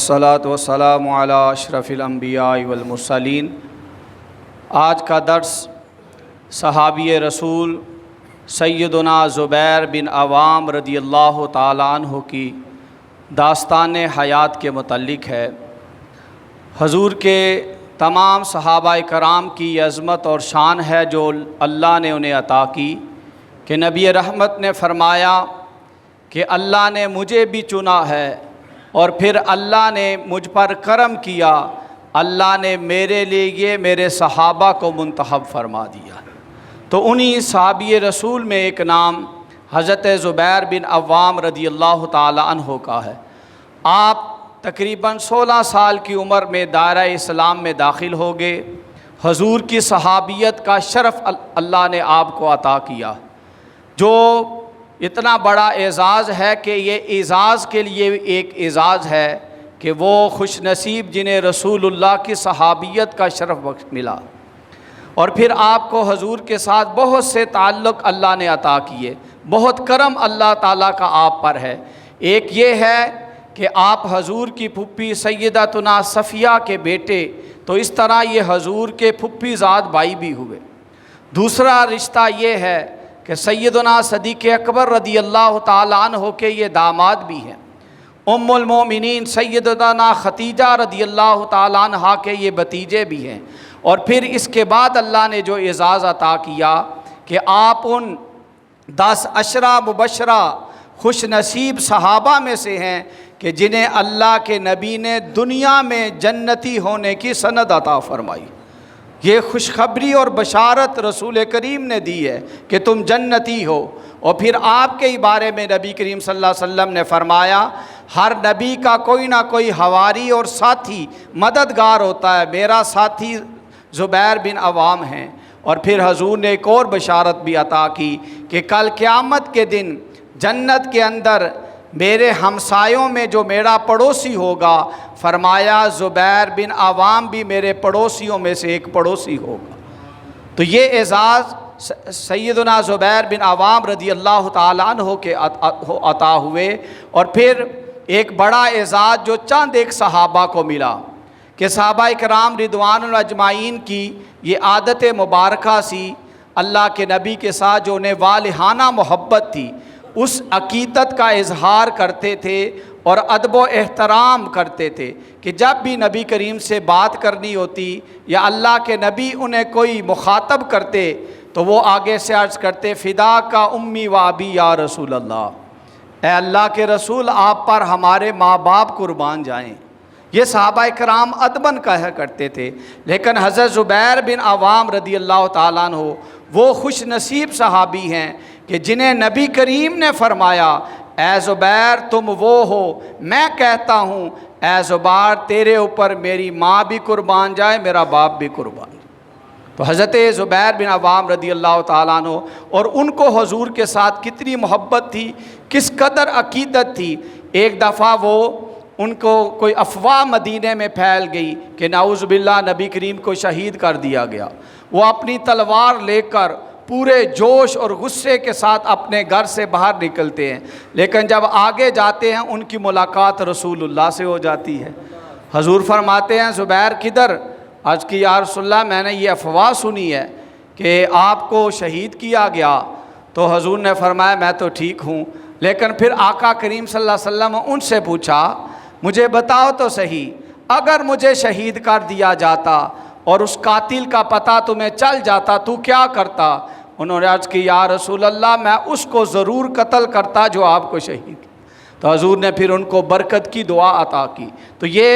वस्सलातु वस्सलामु अला अशरफिल अंबिया वल मुरसलीन। आज का दर्स सहाबी रसूल सैयदना ज़ुबैर बिन अवाम रदियल्लाहु ताला अन्हु की दास्तान हयात के मुतल्लिक़ है। हजूर के तमाम सहाबाए कराम की अज़मत और शान है जो अल्लाह ने उन्हें अता की कि नबी रहमत ने फ़रमाया कि अल्लाह ने मुझे भी चुना है और फिर अल्लाह ने मुझ पर करम किया, अल्लाह ने मेरे लिए मेरे सहाबा को मुंतखब फरमा दिया। तो उन्हीं सहाबी रसूल में एक नाम हज़रत ज़ुबैर बिन अव्वाम रदियल्लाहु ताला अन्हु का है। आप तकरीबन 16 साल की उम्र में दायरा इस्लाम में दाखिल हो गए। हजूर की सहाबियत का शरफ़ अल्लाह ने आपको अता किया, जो इतना बड़ा एज़ाज़ है कि ये एज़ाज़ के लिए एक एज़ाज़ है कि वो खुश नसीब जिन्हें रसूलुल्लाह की सहाबियत का शरफ़ मिला। और फिर आपको हजूर के साथ बहुत से ताल्लुक़ अल्लाह ने अता किए, बहुत करम अल्लाह ताला का आप पर है। एक ये है कि आप हजूर की फुप्पी सैयदतुना सफ़िया के बेटे, तो इस तरह ये हजूर के फुप्पीज़ाद भाई भी हुए। दूसरा रिश्ता ये है कि सैयदना सदीक़ अकबर रदियल्लाहु ताला अन्हु के ये दामाद भी हैं। उम्मुल मोमिनीन सैयदना खतीजा रदियल्लाहु ताला अन्हा के ये भतीजे भी हैं। और फिर इसके बाद अल्लाह ने जो एज़ाज़ अता किया कि आप उन 10 अशरा मुबशरा खुश नसीब सहाबा में से हैं कि जिन्हें अल्लाह के नबी ने दुनिया में जन्नती होने की सनद अता फ़रमाई। ये खुशखबरी और बशारत रसूल करीम ने दी है कि तुम जन्नती हो। और फिर आपके ही बारे में नबी करीम सल्लल्लाहु अलैहि वसल्लम ने फ़रमाया, हर नबी का कोई ना कोई हवारी और साथी मददगार होता है, मेरा साथी ज़ुबैर बिन अवाम हैं। और फिर हजूर ने एक और बशारत भी अता की कि कल क़यामत के दिन जन्नत के अंदर मेरे हमसायों में जो मेरा पड़ोसी होगा, फरमाया ज़ुबैर बिन अवाम भी मेरे पड़ोसियों में से एक पड़ोसी होगा। तो ये एज़ाज़ सैयदना ज़ुबैर बिन अवाम रदियल्लाहु ताला अन्हु के अता हुए। और फिर एक बड़ा एज़ाज़ जो चंद एक सहाबा को मिला कि सहाबाए कराम रिदवानुल अजमाइन की ये आदत मुबारका सी, अल्लाह के नबी के साथ जो उन्हें वालिहाना मोहब्बत थी, उस अकीदत का इजहार करते थे और अदब व एहतराम करते थे कि जब भी नबी करीम से बात करनी होती या अल्लाह के नबी उन्हें कोई मुखातब करते तो वो आगे से अर्ज़ करते, फ़िदा का उम्मी व अबी या रसूल अल्लाह, ए अल्लाह के रसूल आप पर हमारे माँ बाप कुर्बान जाएँ। ये सहाबाए कराम अदबन कहा करते थे। लेकिन हज़रत ज़ुबैर बिन अवाम रदियल्लाहु ताला अन्हु वो खुश नसीब सहाबी हैं कि जिन्हें नबी करीम ने फ़रमाया, ए ज़ुबैर तुम वो हो, मैं कहता हूँ ए ज़ुबैर तेरे ऊपर मेरी माँ भी कुर्बान जाए, मेरा बाप भी कुर्बान। तो हज़रत ज़ुबैर बिन अवाम रदियल्लाहु ताला अन्हु और उनको हजूर के साथ कितनी मोहब्बत थी, किस कदर अकीदत थी। एक दफ़ा वो उनको कोई अफवाह मदीने में फैल गई कि नाउज़ु बिल्लाह नबी करीम को शहीद कर दिया गया। वो अपनी तलवार लेकर पूरे जोश और गुस्से के साथ अपने घर से बाहर निकलते हैं, लेकिन जब आगे जाते हैं उनकी मुलाकात रसूलुल्लाह से हो जाती है। हजूर फरमाते हैं, ज़ुबैर किधर? आज की या रसूलल्लाह मैंने ये अफवाह सुनी है कि आपको शहीद किया गया। तो हजूर ने फरमाया मैं तो ठीक हूँ। लेकिन फिर आका करीम सल्लल्लाहु अलैहि वसल्लम उनसे पूछा, मुझे बताओ तो सही, अगर मुझे शहीद कर दिया जाता और उस कातिल का पता तुम्हें चल जाता तो क्या करता? उन्होंने अर्ज़ की, या रसूल अल्लाह मैं उसको ज़रूर कत्ल करता जो आपको शहीद। तो हजूर ने फिर उनको बरकत की दुआ अता की। तो ये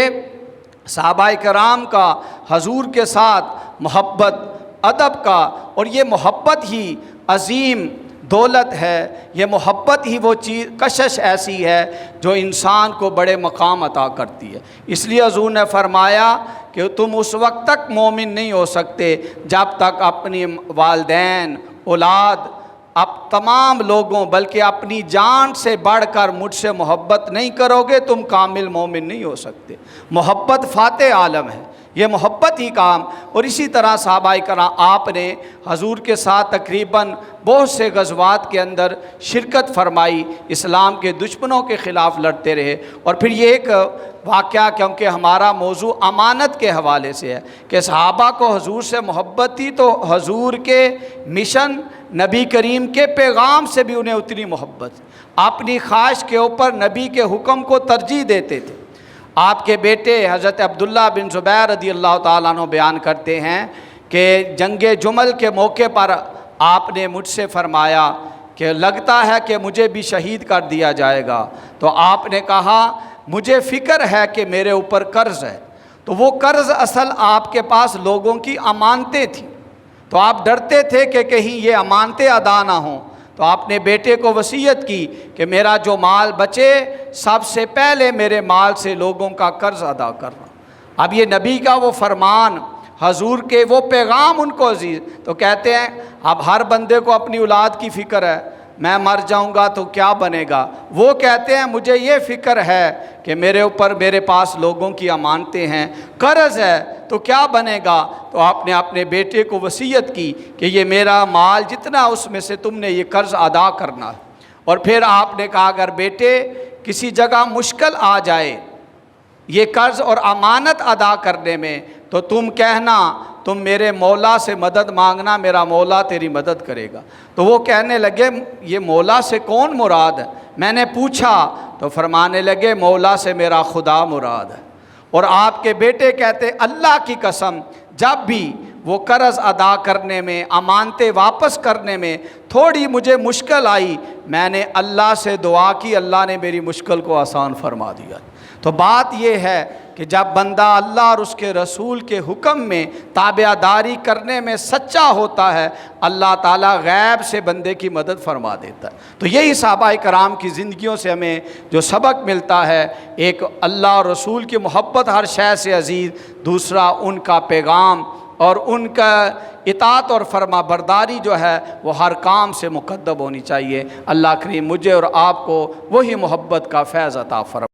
सहाबाए कराम का हजूर के साथ मोहब्बत अदब का, और ये मोहब्बत ही अज़ीम दौलत है। ये मोहब्बत ही वो चीज़ कशिश ऐसी है जो इंसान को बड़े मकाम अता करती है। इसलिए हजूर ने फरमाया कि तुम उस वक्त तक मोमिन नहीं हो सकते जब तक अपनी वालदैन, औलाद, अब तमाम लोगों बल्कि अपनी जान से बढ़कर मुझसे मोहब्बत नहीं करोगे, तुम कामिल मोमिन नहीं हो सकते। मोहब्बत फ़ाते आलम है, ये मोहब्बत ही काम। और इसी तरह सहाबाए कराम आपने हजूर के साथ तकरीबन बहुत से गज़वात के अंदर शिरकत फरमाई, इस्लाम के दुश्मनों के ख़िलाफ़ लड़ते रहे। और फिर ये एक वाक़या, क्योंकि हमारा मौजू अमानत के हवाले से है कि सहाबा को हजूर से मोहब्बत थी, तो हजूर के मिशन, नबी करीम के पैगाम से भी उन्हें उतनी मोहब्बत, अपनी ख्वाहिश के ऊपर नबी के हुक्म को तरजीह देते थे। आपके बेटे हज़रत अब्दुल्ला बिन ज़ुबैर रज़ी अल्लाह ताला अन्हु बयान करते हैं कि जंगे जुमल के मौके पर आपने मुझसे फ़रमाया कि लगता है कि मुझे भी शहीद कर दिया जाएगा। तो आपने कहा मुझे फ़िक्र है कि मेरे ऊपर कर्ज़ है। तो वो कर्ज़ असल आपके पास लोगों की अमानतें थी, तो आप डरते थे कि कहीं ये अमानतें अदा ना हों। तो आपने बेटे को वसीयत की कि मेरा जो माल बचे, सबसे पहले मेरे माल से लोगों का कर्ज़ अदा करना। अब ये नबी का वो फरमान, हजूर के वो पैगाम उनको अजीज़, तो कहते हैं अब हर बंदे को अपनी औलाद की फ़िक्र है, मैं मर जाऊंगा तो क्या बनेगा। वो कहते हैं मुझे ये फ़िक्र है कि मेरे ऊपर, मेरे पास लोगों की अमानतें हैं, कर्ज़ है, तो क्या बनेगा। तो आपने अपने बेटे को वसीयत की कि ये मेरा माल जितना, उसमें से तुमने ये कर्ज़ अदा करना है। और फिर आपने कहा अगर बेटे किसी जगह मुश्किल आ जाए ये कर्ज़ और अमानत अदा करने में, तो तुम कहना, तुम मेरे मौला से मदद मांगना, मेरा मौला तेरी मदद करेगा। तो वो कहने लगे ये मौला से कौन मुराद है। मैंने पूछा तो फरमाने लगे मौला से मेरा खुदा मुराद है। और आपके बेटे कहते अल्लाह की कसम, जब भी वो कर्ज़ अदा करने में, अमानतें वापस करने में थोड़ी मुझे मुश्किल आई, मैंने अल्लाह से दुआ की, अल्लाह ने मेरी मुश्किल को आसान फरमा दिया। तो बात ये है कि जब बंदा अल्लाह और उसके रसूल के हुक्म में ताबेदारी करने में सच्चा होता है, अल्लाह ताला गैब से बंदे की मदद फरमा देता है। तो यही सहाबा कराम की ज़िंदगियों से हमें जो सबक मिलता है, एक अल्लाह और रसूल की मोहब्बत हर शय से अजीज़, दूसरा उनका पैगाम और उनका इताअत और फरमा बरदारी जो है वो हर काम से मुक़द्दम होनी चाहिए। अल्लाह करीम मुझे और आपको वही मोहब्बत का फैज़ अता फरमा।